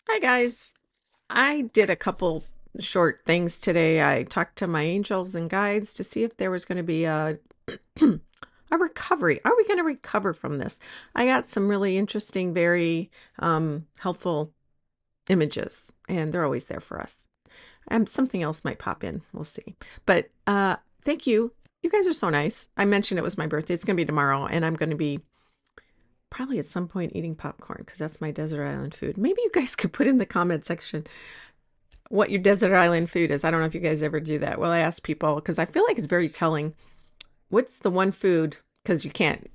Hi guys. I did a couple short things today. I talked to my angels and guides to see if there was going to be a a recovery. Are we going to recover from this? I got some really interesting, very helpful images, and they're always there for us. And something else might pop in. We'll see. But thank you. You guys are so nice. I mentioned it was my birthday. It's going to be tomorrow, and I'm going to be probably at some point eating popcorn because that's my desert island food. Maybe you guys could put in the comment section what your desert island food is. I don't know if you guys ever do that. Well, I ask people because I feel like it's very telling. What's the one food? Because you can't,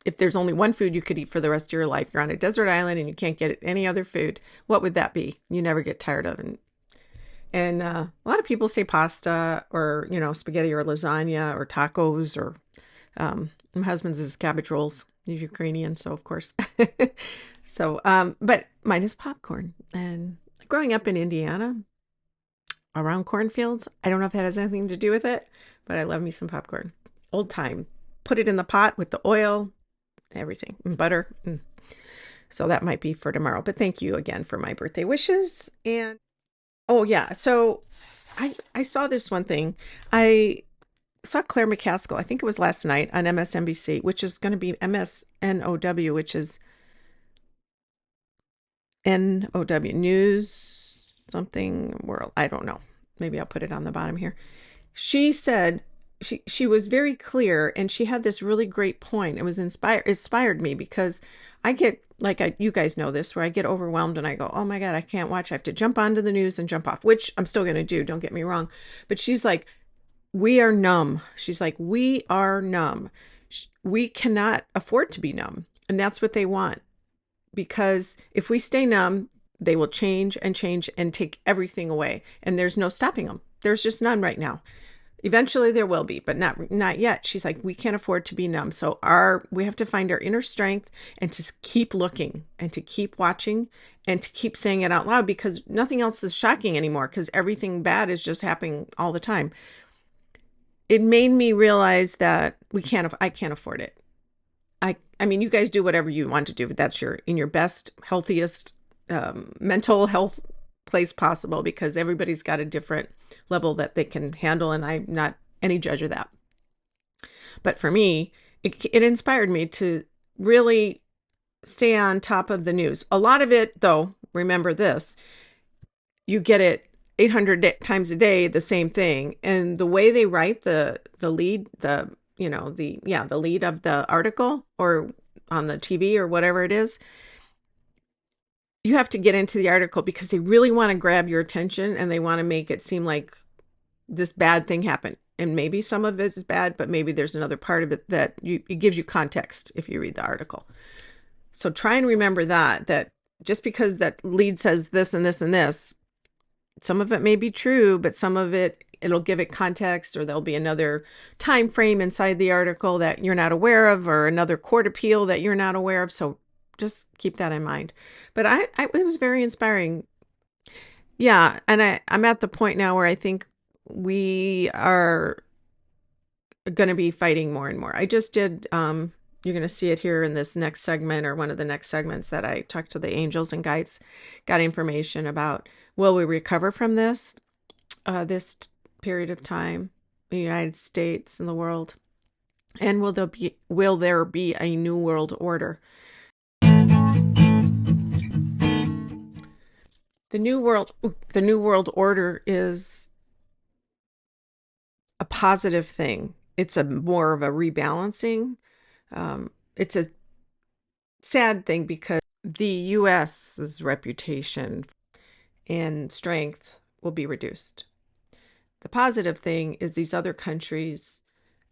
if there's only one food you could eat for the rest of your life, you're on a desert island and you can't get any other food. What would that be? You never get tired of. And a lot of people say pasta or, spaghetti or lasagna or tacos or my husband's is cabbage rolls. He's Ukrainian, so of course. But mine is popcorn. And growing up in Indiana, around cornfields, I don't know if that has anything to do with it, but I love me some popcorn. Old time. Put it in the pot with the oil, everything, and butter. So that might be for tomorrow. But thank you again for my birthday wishes. And oh yeah, so I saw this one thing. I saw Claire McCaskill, I think it was last night on MSNBC, which is going to be MSNOW, which is NOW, News something world. I don't know. Maybe I'll put it on the bottom here. She said she was very clear, and she had this really great point. It was inspired me because I get you guys know this, where I get overwhelmed and I go, oh my God, I can't watch. I have to jump onto the news and jump off, which I'm still going to do. Don't get me wrong. But she's like, we are numb. She's like, we are numb. We cannot afford to be numb. And that's what they want. Because if we stay numb, they will change and take everything away. And there's no stopping them. There's just none right now. Eventually there will be, but not yet. She's like, we can't afford to be numb. So we have to find our inner strength and to keep looking and to keep watching and to keep saying it out loud, because nothing else is shocking anymore, because everything bad is just happening all the time. It made me realize that I can't afford it. I mean, you guys do whatever you want to do, but that's in your best, healthiest mental health place possible, because everybody's got a different level that they can handle, and I'm not any judge of that. But for me, it inspired me to really stay on top of the news. A lot of it, though, remember this, you get it 800 times a day, the same thing. And the way they write the lead, the lead of the article or on the TV or whatever it is, you have to get into the article because they really want to grab your attention and they want to make it seem like this bad thing happened. And maybe some of it is bad, but maybe there's another part of it that it gives you context if you read the article. So try and remember that just because that lead says this and this and this, some of it may be true, but some of it'll give it context, or there'll be another time frame inside the article that you're not aware of, or another court appeal that you're not aware of. So just keep that in mind. But it was very inspiring. Yeah. And I'm at the point now where I think we are going to be fighting more and more. I just did, you're going to see it here in this next segment, or one of the next segments, that I talked to the angels and guides, got information about, will we recover from this period of time in the United States and the world? And will there be a new world order? The new world order is a positive thing. It's more of a rebalancing. It's a sad thing because the U.S.'s reputation and strength will be reduced. The positive thing is these other countries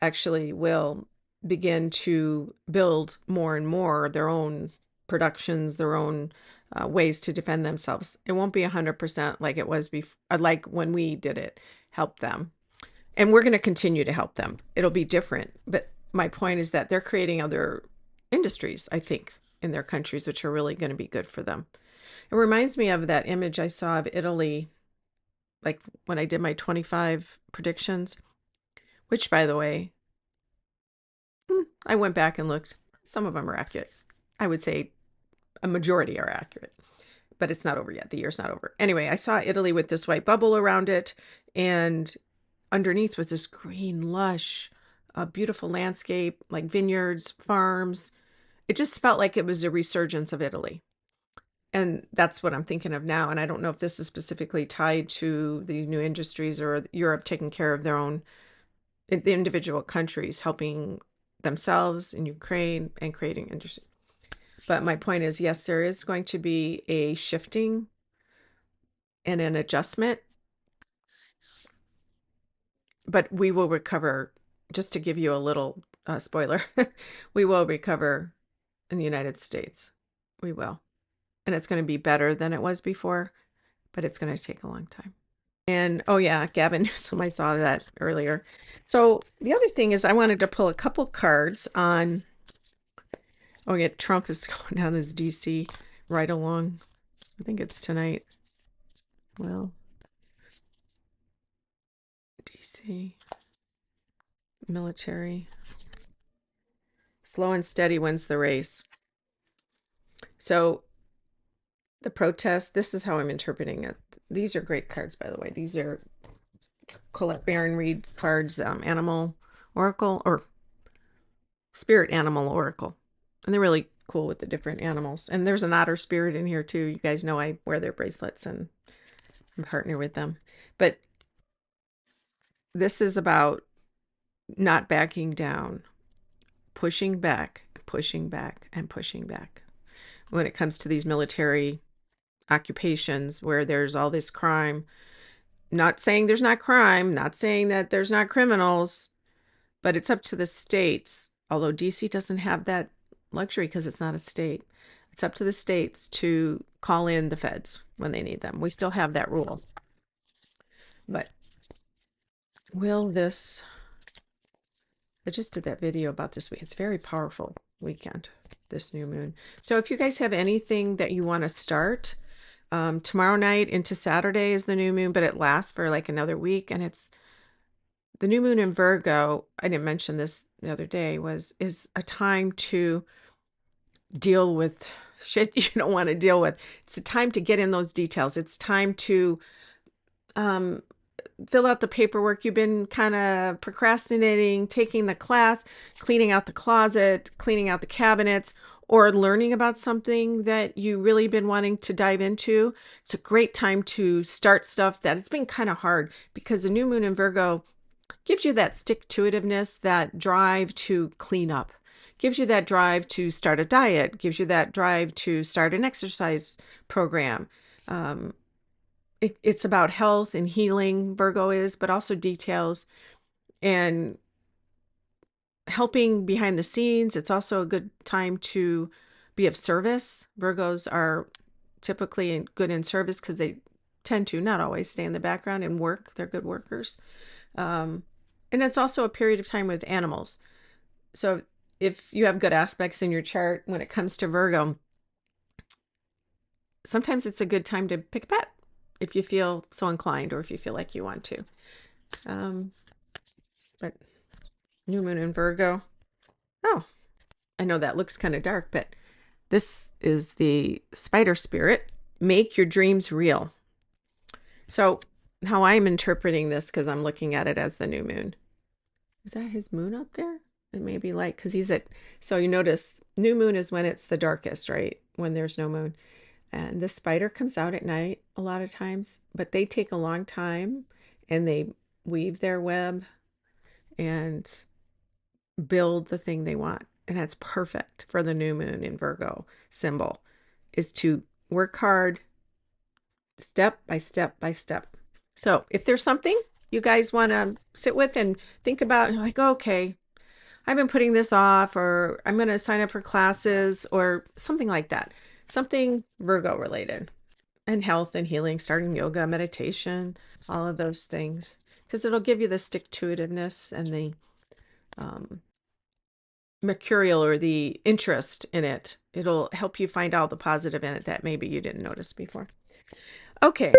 actually will begin to build more and more their own productions, their own ways to defend themselves. It won't be 100% like it was before, like when we did it, help them. And we're going to continue to help them. It'll be different. But my point is that they're creating other industries, I think, in their countries, which are really going to be good for them. It reminds me of that image I saw of Italy, like when I did my 25 predictions, which, by the way, I went back and looked. Some of them are accurate. I would say a majority are accurate. but it's not over yet. The year's not over. Anyway, I saw Italy with this white bubble around it, and underneath was this green, lush, beautiful landscape, like vineyards, farms. It just felt like it was a resurgence of Italy. And that's what I'm thinking of now. And I don't know if this is specifically tied to these new industries or Europe taking care of their own, the individual countries, helping themselves in Ukraine and creating industry. But my point is, yes, there is going to be a shifting and an adjustment, but we will recover. Just to give you a little spoiler, we will recover in the United States. We will. And it's going to be better than it was before, but it's going to take a long time. And oh yeah, Gavin Newsom, I saw that earlier. So the other thing is I wanted to pull a couple cards on, oh yeah, Trump is going down this DC right along. I think it's tonight. Well, DC, military. Slow and steady wins the race. So the protest, this is how I'm interpreting it. These are great cards, by the way. These are Colette Baron Reed cards, Animal Oracle, or Spirit Animal Oracle. And they're really cool with the different animals. And there's an otter spirit in here too. You guys know I wear their bracelets and I'm partner with them. But this is about not backing down, pushing back, pushing back, and pushing back. When it comes to these military occupations where there's all this crime, not saying there's not crime, not saying that there's not criminals, but it's up to the states. Although DC doesn't have that luxury because it's not a state. It's up to the states to call in the feds when they need them. We still have that rule. But will this, I just did that video about this week. It's very powerful weekend, this new moon. So if you guys have anything that you want to start, tomorrow night into Saturday is the new moon, but it lasts for like another week. And it's the new moon in Virgo. I didn't mention this the other day, is a time to deal with shit you don't want to deal with. It's a time to get in those details. It's time to fill out the paperwork you've been kind of procrastinating, taking the class, cleaning out the closet, cleaning out the cabinets, or learning about something that you really been wanting to dive into. It's a great time to start stuff that it's been kind of hard, because the new moon in Virgo gives you that stick-to-itiveness, that drive to clean up, gives you that drive to start a diet, gives you that drive to start an exercise program. It's about health and healing, Virgo is, but also details and helping behind the scenes. It's also a good time to be of service. Virgos are typically good in service because they tend to not always stay in the background and work. They're good workers. And it's also a period of time with animals. So if you have good aspects in your chart when it comes to Virgo, sometimes it's a good time to pick a pet if you feel so inclined, or if you feel like you want to. But new moon in Virgo. Oh, I know that looks kind of dark, but this is the spider spirit. Make your dreams real. So how I'm interpreting this, because I'm looking at it as the new moon. Is that his moon up there? It may be light because he's at, so you notice new moon is when it's the darkest, right? When there's no moon. And the spider comes out at night a lot of times, but they take a long time and they weave their web and build the thing they want. And that's perfect for the new moon in Virgo symbol, is to work hard step by step by step. So if there's something you guys want to sit with and think about, like, okay, I've been putting this off, or I'm going to sign up for classes or something like that. Something Virgo related, and health and healing, starting yoga, meditation, all of those things, because it'll give you the stick-to-itiveness and the mercurial, or the interest in it. It'll help you find all the positive in it that maybe you didn't notice before. Okay.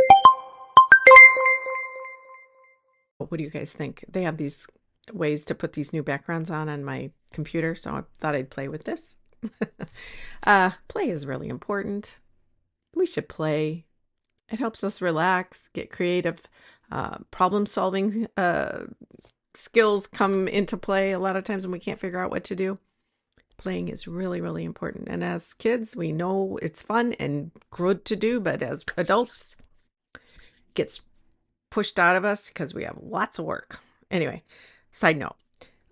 What do you guys think? They have these ways to put these new backgrounds on my computer, so I thought I'd play with this. Play is really important. we should play. It helps us relax, get creative. Problem solving skills come into play a lot of times when we can't figure out what to do. Playing is really, really important. And as kids, we know it's fun and good to do, but as adults, it gets pushed out of us because we have lots of work. Anyway, side note.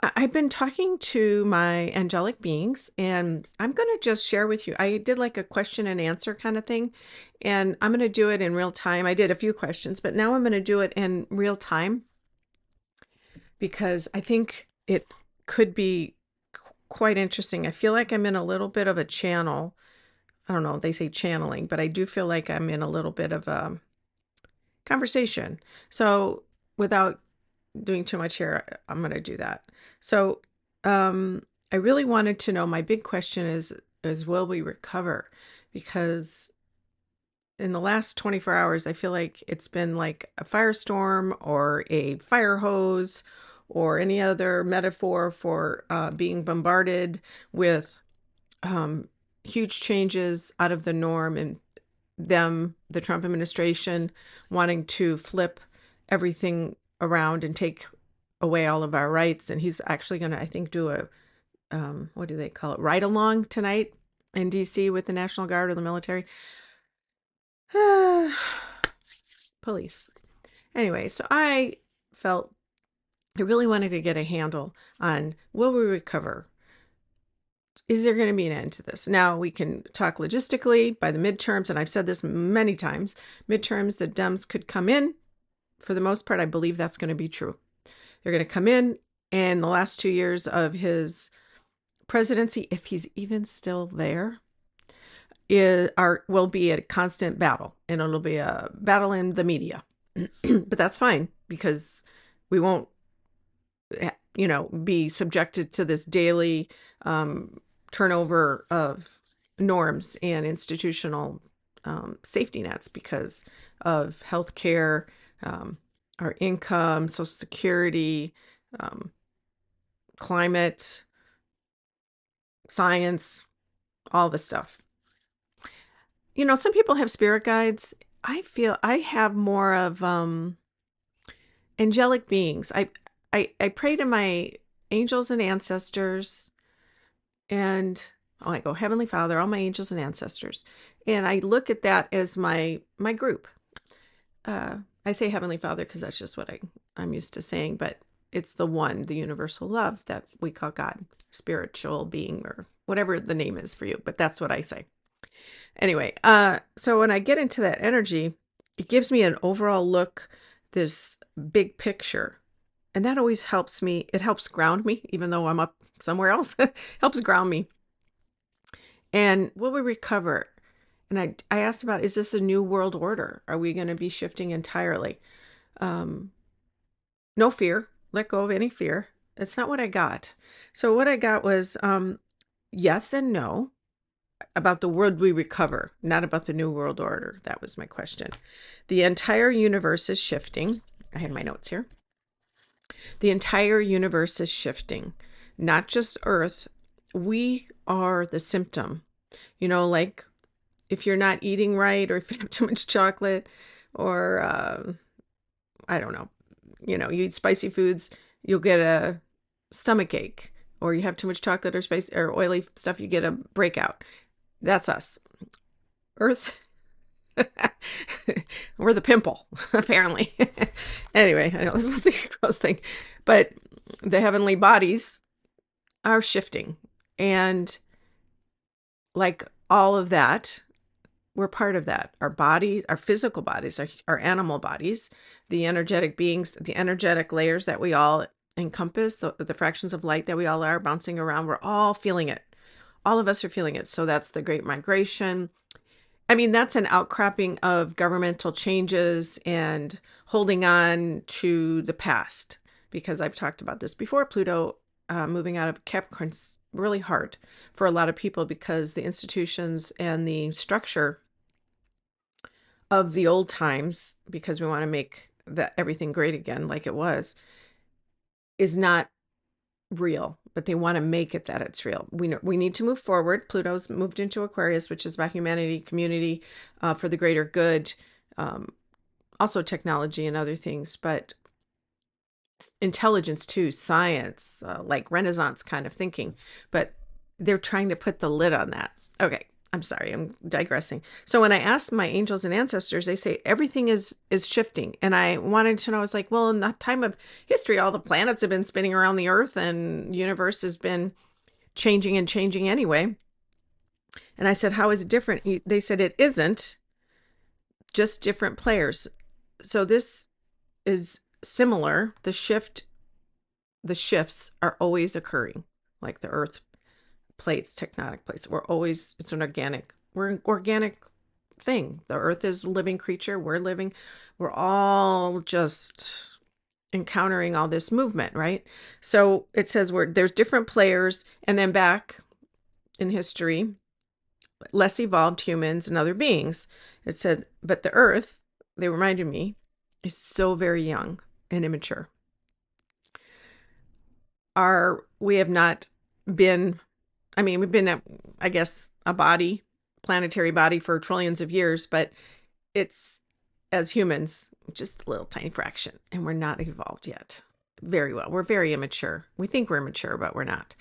I've been talking to my angelic beings, and I'm going to just share with you. I did like a question and answer kind of thing, and I'm going to do it in real time. I did a few questions, but now I'm going to do it in real time because I think it could be quite interesting. I feel like I'm in a little bit of a channel. I don't know, they say channeling, but I do feel like I'm in a little bit of a conversation. So without doing too much here, I'm going to do that. So I really wanted to know, my big question is will we recover? Because in the last 24 hours, I feel like it's been like a firestorm or a fire hose or any other metaphor for being bombarded with huge changes out of the norm, and the Trump administration, wanting to flip everything around and take away all of our rights. And he's actually going to, I think, do a, what do they call it, ride along tonight in DC with the National Guard or the military. Police. Anyway, so I felt I really wanted to get a handle on, will we recover? Is there going to be an end to this? Now, we can talk logistically by the midterms, and I've said this many times. Midterms, the Dems could come in. For the most part, I believe that's going to be true. They're going to come in, and the last 2 years of his presidency, if he's even still there, will be a constant battle, and it'll be a battle in the media. But that's fine, because we won't, be subjected to this daily turnover of norms and institutional safety nets because of healthcare, our income, Social Security, climate, science, all the stuff. Some people have spirit guides. I feel I have more of angelic beings. I pray to my angels and ancestors, and I go, Heavenly Father, all my angels and ancestors, and I look at that as my group. I say Heavenly Father because that's just what I'm used to saying, but it's the one, the universal love that we call God, spiritual being, or whatever the name is for you, but that's what I say. Anyway, so when I get into that energy, it gives me an overall look, this big picture. And that always helps me. It helps ground me, even though I'm up somewhere else. Helps ground me. And will we recover? And I asked about, is this a new world order? Are we going to be shifting entirely? No fear. Let go of any fear. It's not what I got. So what I got was yes and no about the world we recover, not about the new world order. That was my question. The entire universe is shifting. I have my notes here. The entire universe is shifting, not just Earth. We are the symptom. Like if you're not eating right, or if you have too much chocolate, or I don't know, you eat spicy foods, you'll get a stomach ache, or you have too much chocolate or spicy or oily stuff, you get a breakout. That's us. Earth. We're the pimple, apparently. Anyway, I know this is a gross thing, but the heavenly bodies are shifting. And like all of that, we're part of that. Our bodies, our physical bodies, our animal bodies, the energetic beings, the energetic layers that we all encompass, the fractions of light that we all are bouncing around, we're all feeling it. All of us are feeling it. So that's the Great Migration. I mean, that's an outcropping of governmental changes and holding on to the past, because I've talked about this before. Pluto moving out of Capricorn's really hard for a lot of people because the institutions and the structure of the old times, because we want to make that everything great again like it was, is not real, but they want to make it that it's real. We need to move forward. Pluto's moved into Aquarius, which is about humanity, community, for the greater good, also technology and other things, but intelligence too, science, like Renaissance kind of thinking. But they're trying to put the lid on that. Okay, I'm sorry, I'm digressing. So when I asked my angels and ancestors, they say everything is shifting. And I wanted to know, I was like, well, in that time of history, all the planets have been spinning around the earth and the universe has been changing and changing anyway. And I said, how is it different? They said it isn't, just different players. So this is similar. The shifts are always occurring, like the earth plates, tectonic plates. It's we're an organic thing. The earth is a living creature. We're all just encountering all this movement, right? So it says there's different players, and then back in history, less evolved humans and other beings. It said, but the earth, they reminded me, is so very young and immature. We have not been, we've been, I guess, a planetary body for trillions of years, but it's, as humans, just a little tiny fraction, and we're not evolved yet very well. We're very immature. We think we're mature, but we're not.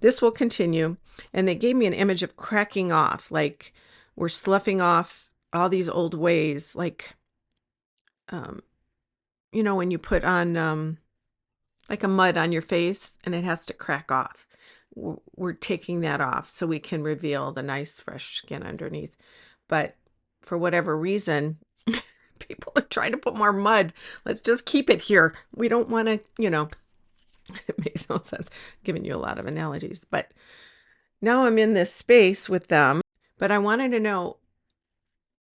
This will continue. And they gave me an image of cracking off, like we're sloughing off all these old ways, like, when you put on, like a mud on your face and it has to crack off. We're taking that off so we can reveal the nice fresh skin underneath. But for whatever reason, people are trying to put more mud. Let's just keep it here. We don't want to, it makes no sense. I'm giving you a lot of analogies, but now I'm in this space with them. But I wanted to know,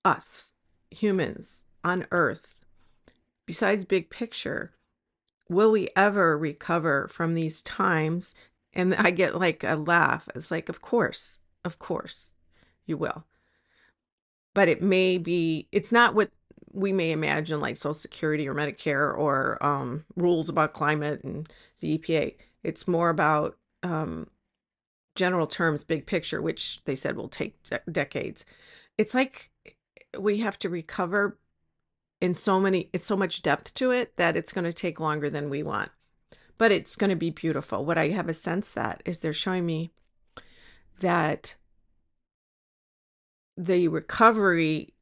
us humans on Earth, besides big picture, will we ever recover from these times? And I get like a laugh. It's like, of course you will. But it's not what we may imagine, like Social Security or Medicare or rules about climate and the EPA. It's more about general terms, big picture, which they said will take decades. It's like we have to recover it's so much depth to it that it's going to take longer than we want. But it's going to be beautiful. What I have a sense that is they're showing me that the recovery,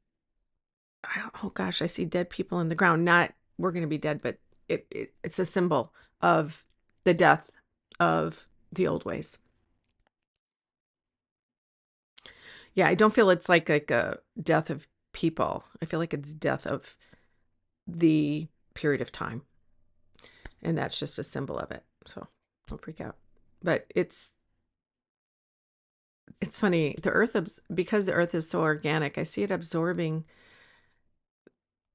oh gosh, I see dead people in the ground. Not we're going to be dead, but it's a symbol of the death of the old ways. Yeah, I don't feel it's like a death of people. I feel like it's death of the period of time. And that's just a symbol of it. So don't freak out. But it's funny. Because the earth is so organic, I see it absorbing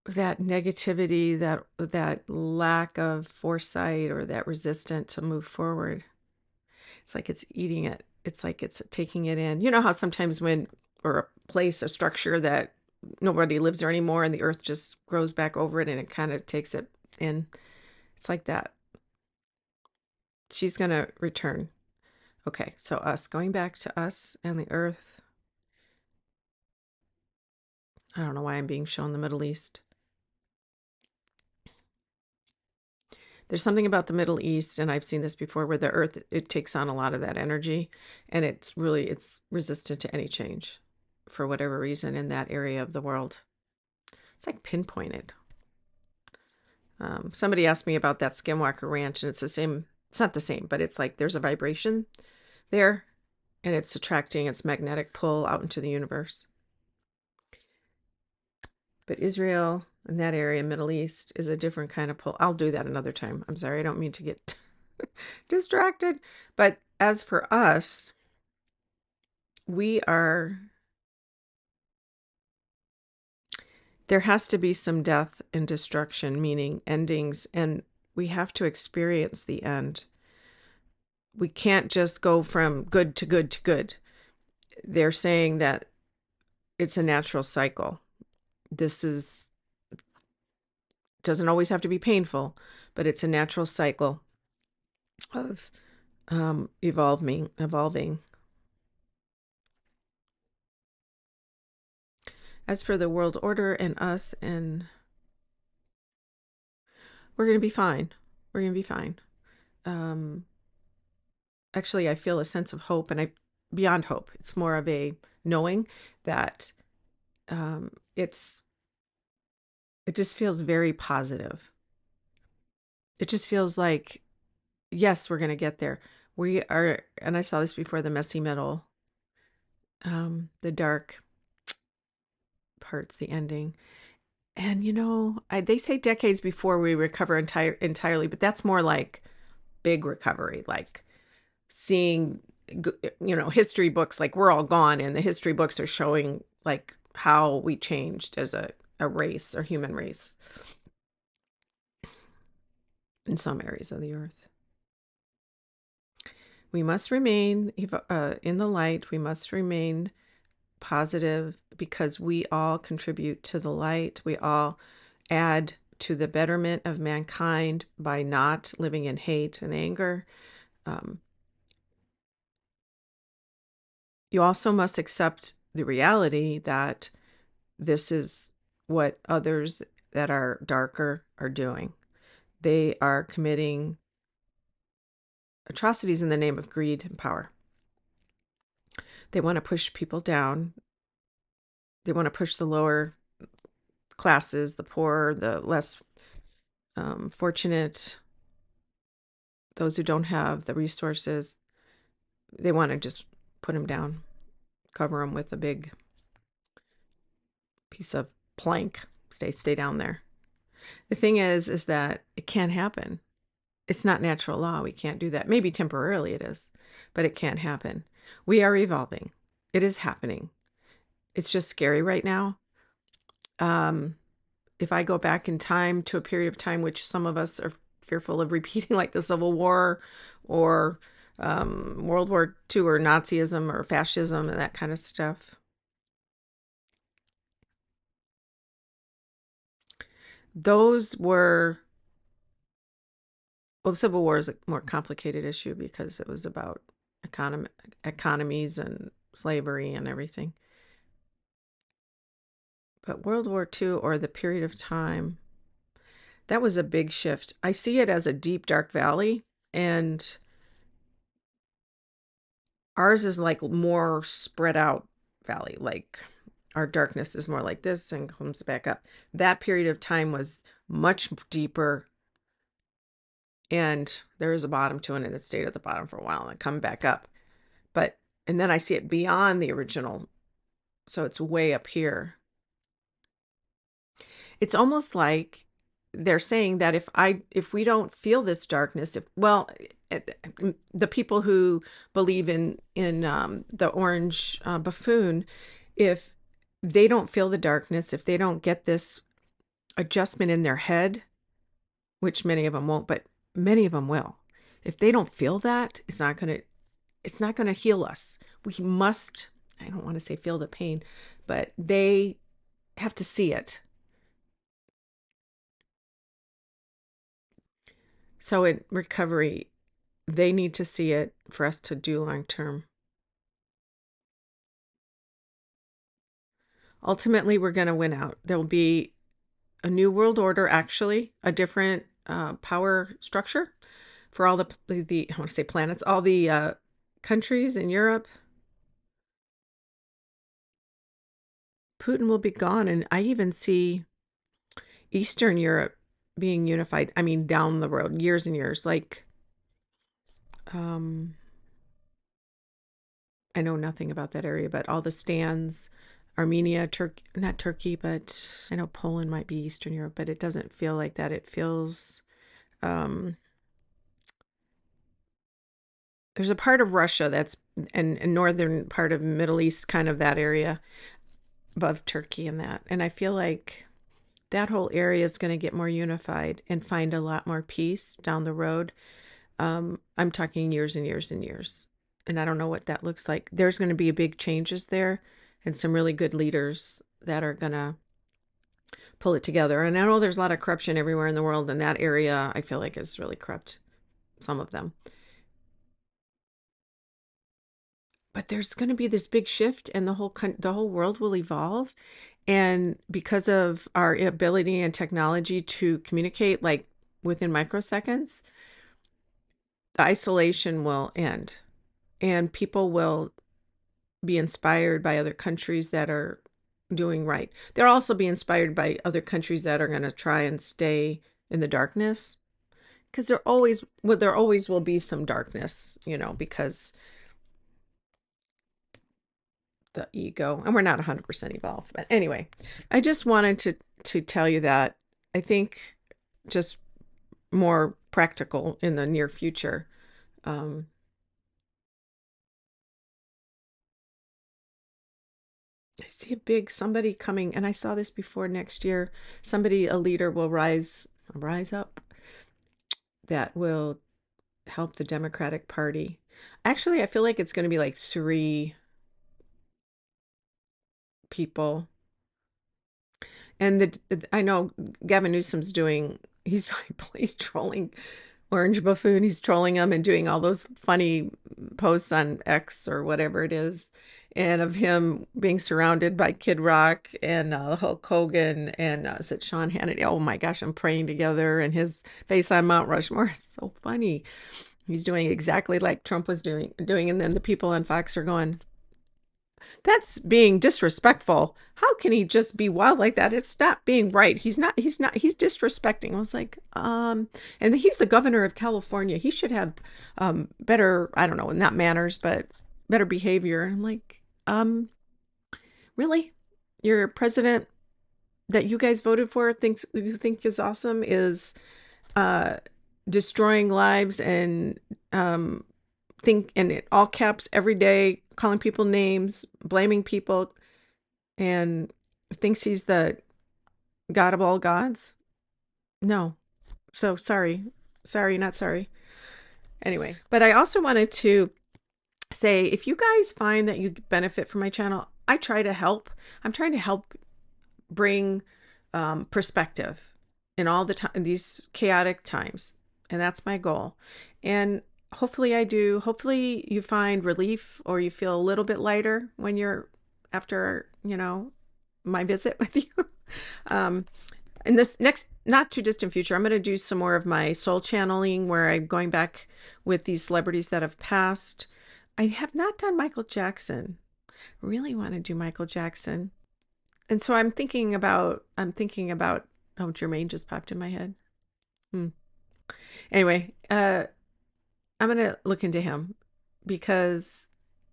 that negativity, that lack of foresight, or that resistance to move forward. It's like it's eating it. It's like it's taking it in. You know how sometimes or a place, a structure that nobody lives there anymore, and the earth just grows back over it and it kind of takes it in. It's like that. She's going to return. Okay, so going back to us and the earth. I don't know why I'm being shown the Middle East. There's something about the Middle East, and I've seen this before, where the earth, it takes on a lot of that energy, and it's resistant to any change for whatever reason in that area of the world. It's like pinpointed. Somebody asked me about that Skinwalker Ranch, and it's the same. It's not the same, but it's like there's a vibration there, and it's attracting its magnetic pull out into the universe. But Israel and that area, Middle East, is a different kind of pull. I'll do that another time. I'm sorry, I don't mean to get distracted. But as for us, there has to be some death and destruction, meaning endings, and we have to experience the end. We can't just go from good to good to good. They're saying that it's a natural cycle. This is doesn't always have to be painful, but it's a natural cycle of evolving. As for the world order and us, and we're going to be fine. We're going to be fine. Actually, I feel a sense of hope, and beyond hope, it's more of a knowing that it just feels very positive. It just feels like, yes, we're going to get there. We are, and I saw this before, the messy middle, the dark parts, the ending. And, they say decades before we recover entirely, but that's more like big recovery, like seeing, history books, like we're all gone, and the history books are showing like how we changed as a race or human race in some areas of the earth. We must remain in the light. We must remain positive because we all contribute to the light. We all add to the betterment of mankind by not living in hate and anger. You also must accept the reality that this is what others that are darker are doing. They are committing atrocities in the name of greed and power. They want to push people down. They want to push the lower classes, the poor, the less fortunate, those who don't have the resources. They want to just put them down, cover them with a big piece of plank. Stay down there. The thing is that it can't happen. It's not natural law. We can't do that. Maybe temporarily it is, but it can't happen. We are evolving. It is happening. It's just scary right now. If I go back in time to a period of time which some of us are fearful of repeating, like the Civil War or World War II or Nazism or fascism and that kind of stuff. Those were, well, the Civil War is a more complicated issue because it was about economies and slavery and everything. But World War II, or the period of time, that was a big shift. I see it as a deep, dark valley, and ours is like more spread out valley. Like our darkness is more like this and comes back up. That period of time was much deeper, and there is a bottom to it, and it stayed at the bottom for a while and it come back up. And then I see it beyond the original, so it's way up here. It's almost like they're saying that if we don't feel this darkness, the people who believe in the orange buffoon, if they don't feel the darkness, if they don't get this adjustment in their head, which many of them won't, but many of them will. If they don't feel that, it's not going to heal us. We must, I don't want to say feel the pain, but they have to see it. So in recovery, they need to see it for us to do long term. Ultimately, we're going to win out. There'll be a new world order, actually, a different power structure for all the I want to say planets, all the countries in Europe. Putin will be gone, and I even see Eastern Europe being unified. I mean, down the road, years and years. Like, I know nothing about that area, but all the stands, Armenia, not Turkey, but I know Poland might be Eastern Europe, but it doesn't feel like that. It feels, there's a part of Russia that's, and northern part of Middle East, kind of that area above Turkey and that. And I feel like that whole area is going to get more unified and find a lot more peace down the road. I'm talking years and years and years. And I don't know what that looks like. There's going to be big changes there and some really good leaders that are going to pull it together. And I know there's a lot of corruption everywhere in the world, and that area I feel like is really corrupt, some of them. But there's going to be this big shift, and the whole world will evolve. And because of our ability and technology to communicate like within microseconds, the isolation will end, and people will be inspired by other countries that are doing right. They'll also be inspired by other countries that are going to try and stay in the darkness, because there always will be some darkness, because the ego, and we're not 100% evolved. But anyway, I just wanted to tell you that I think just more practical in the near future. I see somebody coming, and I saw this before. Next year, a leader will rise up that will help the Democratic Party. Actually, I feel like it's going to be like 3 people. And I know Gavin Newsom's he's trolling Orange Buffoon. He's trolling him and doing all those funny posts on X or whatever it is, and of him being surrounded by Kid Rock and Hulk Hogan and is it Sean Hannity? Oh my gosh, I'm praying together, and his face on Mount Rushmore. It's so funny. He's doing exactly like Trump was doing, and then the people on Fox are going, "That's being disrespectful. How can he just be wild like that? It's not being right. He's disrespecting." I was like, and he's the governor of California. He should have better, I don't know, not manners, but better behavior. I'm like, really? Your president that you guys voted for you think is awesome is destroying lives and and it all caps every day, calling people names, blaming people, and thinks he's the God of all gods? No. So sorry, not sorry. Anyway, but I also wanted to say, if you guys find that you benefit from my channel, I try to help. I'm trying to help bring perspective in all the time, these chaotic times, and that's my goal. And hopefully I do. Hopefully you find relief, or you feel a little bit lighter when you're after, my visit with you. In this next not too distant future, I'm going to do some more of my soul channeling, where I'm going back with these celebrities that have passed. I have not done Michael Jackson. I really want to do Michael Jackson. And so I'm thinking about, oh, Jermaine just popped in my head. Anyway, I'm going to look into him, because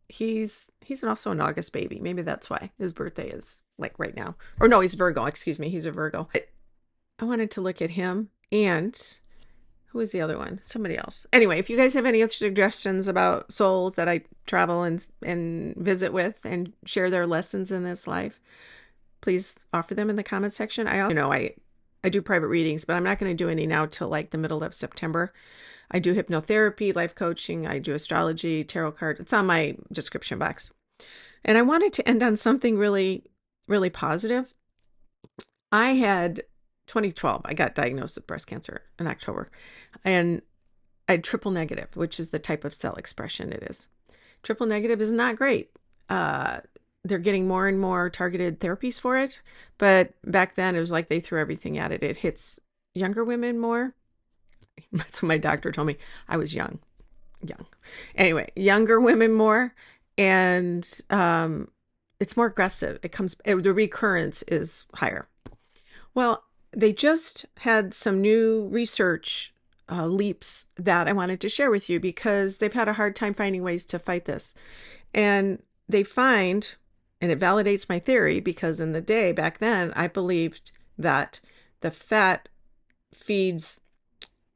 he's also an August baby. Maybe that's why his birthday is like right now. Or no, he's Virgo. Excuse me. He's a Virgo. I wanted to look at him. And who is the other one? Somebody else. Anyway, if you guys have any other suggestions about souls that I travel and visit with and share their lessons in this life, please offer them in the comment section. I also, I do private readings, but I'm not going to do any now till like the middle of September. I do hypnotherapy, life coaching. I do astrology, tarot card. It's on my description box. And I wanted to end on something really, really positive. I had 2012, I got diagnosed with breast cancer in October, and I had triple negative, which is the type of cell expression it is. Triple negative is not great. They're getting more and more targeted therapies for it. But back then it was like they threw everything at it. It hits younger women more. That's what my doctor told me. I was young. Anyway, younger women more. And it's more aggressive. The recurrence is higher. Well, they just had some new research leaps that I wanted to share with you, because they've had a hard time finding ways to fight this. And they find, and it validates my theory, because in the day back then, I believed that the fat feeds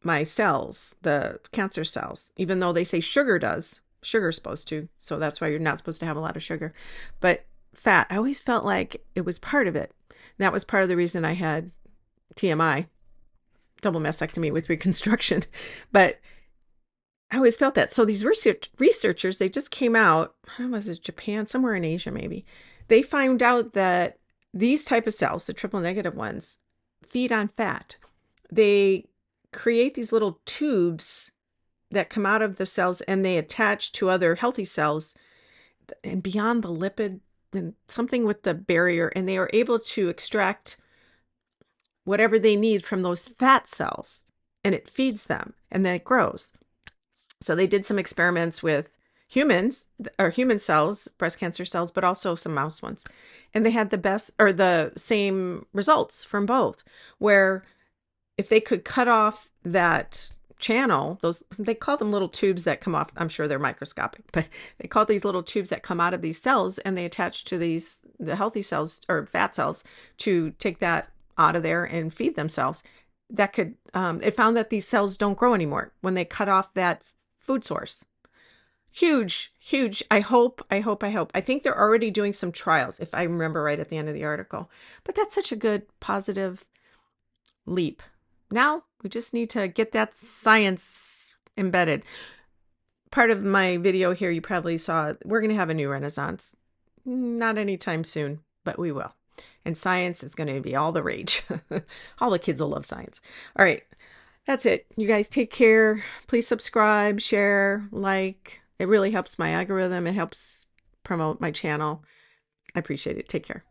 my cells, the cancer cells, even though they say sugar does. Sugar's supposed to. So that's why you're not supposed to have a lot of sugar. But fat, I always felt like it was part of it. That was part of the reason I had TMI, double mastectomy with reconstruction. But I always felt that. So these researchers, they just came out, was it Japan, somewhere in Asia maybe, they found out that These type of cells, the triple negative ones, feed on fat. They create these little tubes that come out of the cells and they attach to other healthy cells and beyond the lipid and something with the barrier, and they are able to extract whatever they need from those fat cells, and it feeds them and then it grows. So they did some experiments with humans or human cells, breast cancer cells, but also some mouse ones. And they had the best or the same results from both, where if they could cut off that channel, those, they call them little tubes that come off. I'm sure they're microscopic, but they call these little tubes that come out of these cells, and they attach to the healthy cells or fat cells to take that out of there and feed themselves. That could, it found that these cells don't grow anymore when they cut off that food source. Huge, huge. I hope. I think they're already doing some trials, if I remember right at the end of the article. But that's such a good, positive leap. Now we just need to get that science embedded. Part of my video here, you probably saw, we're going to have a new renaissance. Not anytime soon, but we will. And science is going to be all the rage. All the kids will love science. All right. That's it. You guys take care. Please subscribe, share, like. It really helps my algorithm. It helps promote my channel. I appreciate it. Take care.